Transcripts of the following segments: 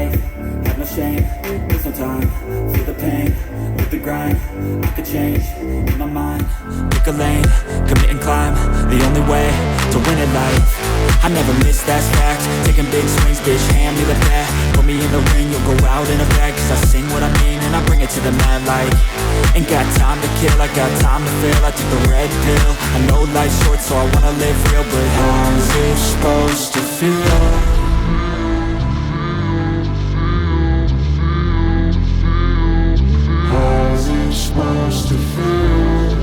life, have no shame, there's no time, feel the pain, live the grind, I could change, in my mind, pick a lane, commit and climb, the only way to win at life. I never miss, that's fact, taking big swings, bitch, hand me the bat, put me in the ring, you'll go out in a bag, cause I sing what I mean and I bring it to the mad light. Ain't got time to kill, I got time to feel, I took the red pill, I know life's short so I wanna live real, but how's it supposed to feel? How's it supposed to feel?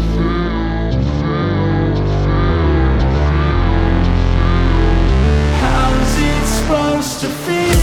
How's it supposed to feel?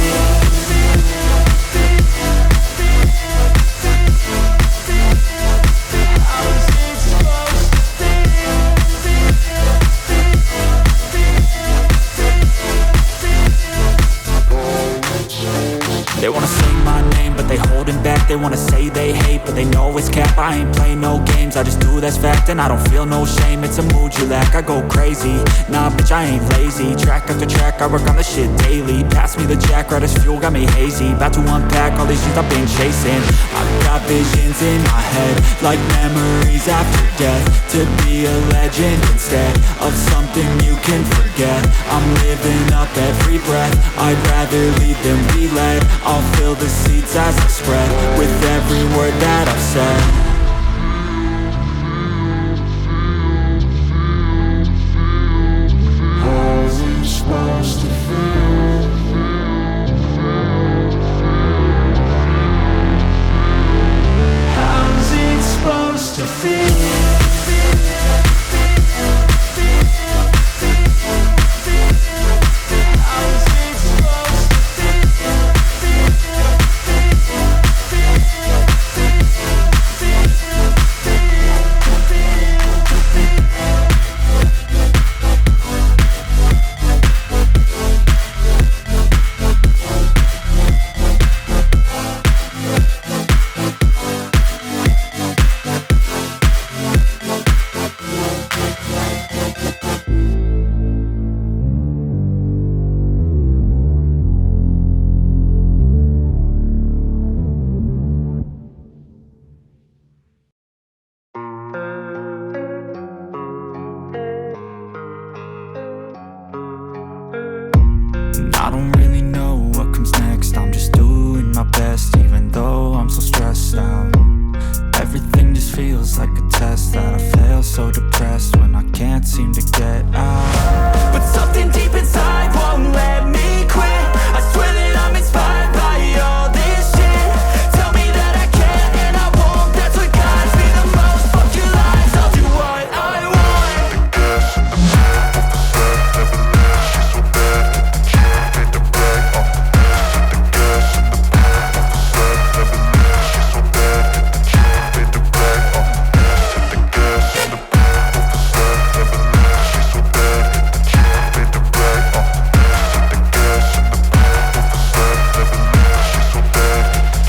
They wanna say my name, but they holding back. They wanna say they hate, but they know it's cap. I ain't play no games, I just do, that's fact. And I don't feel no shame, it's a mood you lack. I go crazy, nah bitch I ain't lazy. Track after track, I work on this shit daily. Pass me the jack, right as fuel, got me hazy. About to unpack all these things I've been chasing. I've got visions in my head, like memories after death. To be a legend instead of something you can forget. I'm living up every breath, I'd rather lead than be led. I'll fill the seats as I spread with every word that I've said. How's it supposed to feel? How's it supposed to feel? I don't really know what comes next. I'm just doing my best, even though I'm so stressed out. Everything just feels like a test that I fail, so depressed when I can't seem to get out. But something deep inside won't let me quit. I swear that I'm inspired by all this shit. Tell me that I can and I won't, that's what guides me the most. Fuck your lies, I'll do what I want. The gas in the middle of the set, never leaves, she's so bad that the chick made the bag. The gas in the middle of the set, never leaves, she's so bad that the chick made the bag. The gas in the middle of the set, never leaves, she's so bad that the chick made the bag. The gas in the middle of the set, never leaves, she's so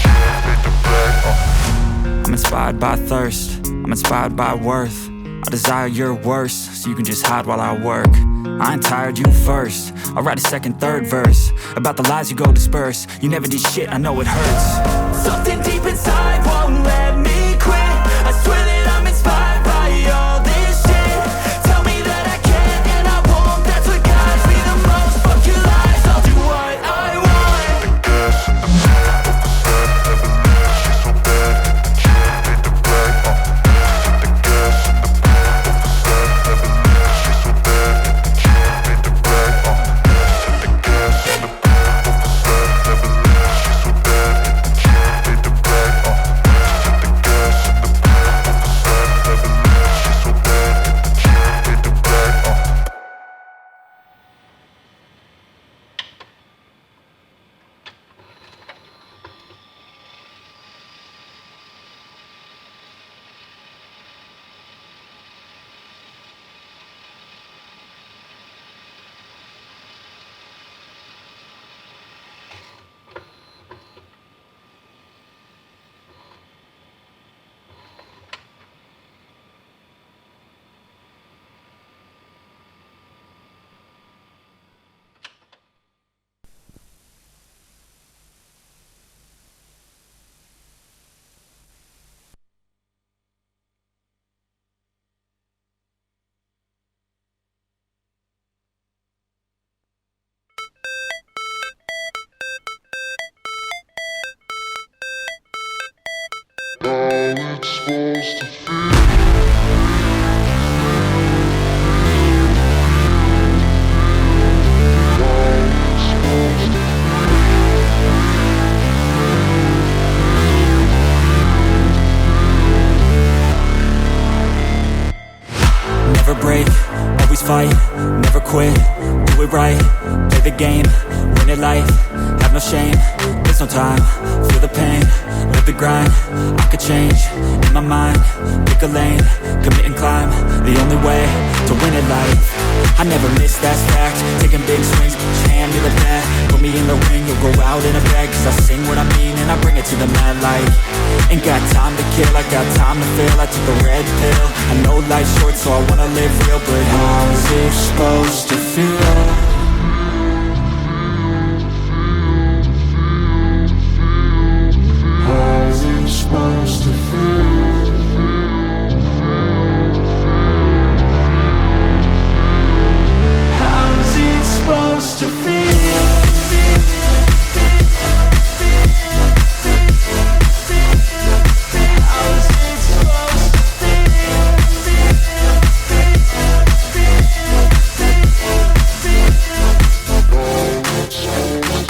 bad that the chick made the bag. I'm inspired by thirst, I'm inspired by worth. I desire your worst, so you can just hide while I work. I ain't tired, you first. I'll write a second, third verse about the lies you go disperse. You never did shit, I know it hurts. Something deep inside won't let me quit. I swear that I'm inspired by all this shit. Tell me that I can and I won't, that's what guides me the most. Fuck your lies, I'll do what I want. The gas in the middle of the set, never leaves, she's so bad that the chick made the bag. The gas in the middle of the set, never leaves, she's so bad that the chick made the bag. The gas in the middle of the set, never leaves, she's so bad that the chick made the bag. Never break, always fight, never quit, do it right, play the game, win it life, have no shame, there's no time, feel the pain, live the grind, I could change, in my mind, pick a lane, commit and climb, the only way to win it life, I never miss, that's fact, taking big swings, put your hand to the bat, put me in the ring, you'll go out in a bag, cause I sing what I mean and I bring it to the mad light, ain't got time to kill, I got time to feel, I took the red pill, I know life's short so I wanna live real, but how's it supposed to feel? How's it supposed to feel? How's it supposed to feel?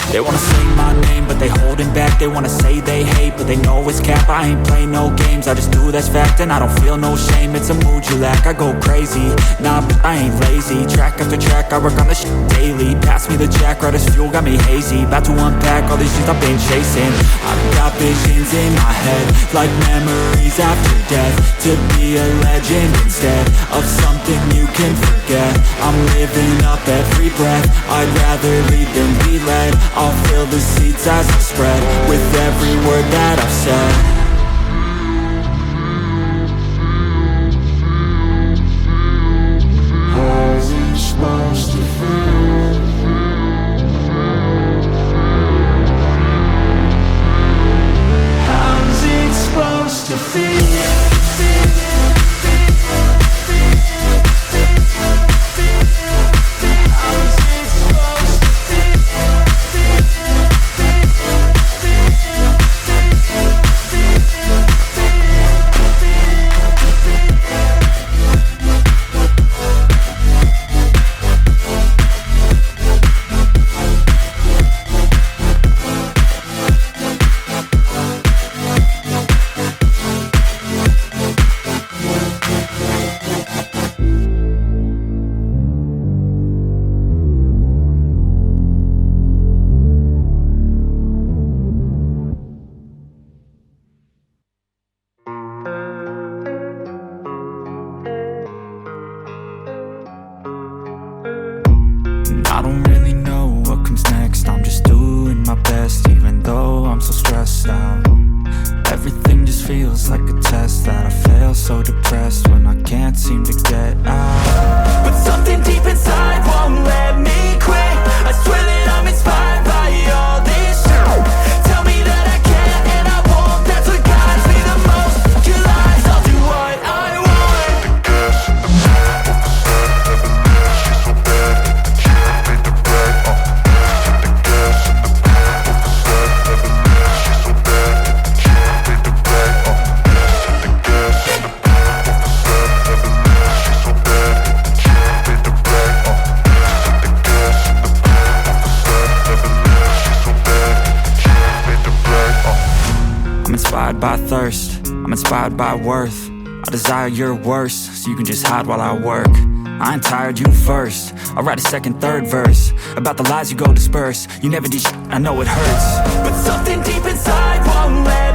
They wanna say my name, but they holding back. They wanna say they hate, but they know it's cap. I ain't play no games, I just do that's fact. And I don't feel no shame, it's a mood you lack. I go crazy, nah, but I ain't lazy. Track after track, I work on this shit daily. Pass me the jack, right as fuel, got me hazy. About to unpack all these things I've been chasing. I've got visions in my head, like memories after death. To be a legend instead of something you can forget. I'm living up every breath, I'd rather lead than be led. I'll fill the seats as I spread with every word that I've said. How's it supposed to feel? How's it supposed to feel? I don't really know what comes next. I'm just doing my best, even though I'm so stressed out. Everything just feels like a test that I fail, so depressed when I can't seem to get out. But something deep inside won't let me quit. I swear that I'm inspired by all this shit. Tell me that I can and I won't, that's what guides me the most. Your lies, I'll do what I want. Inspired by thirst, I'm inspired by worth. I desire your worst, so you can just hide while I work. I ain't tired, you first. I'll write a second, third verse about the lies you go disperse. You never did shit, I know it hurts, but something deep inside won't let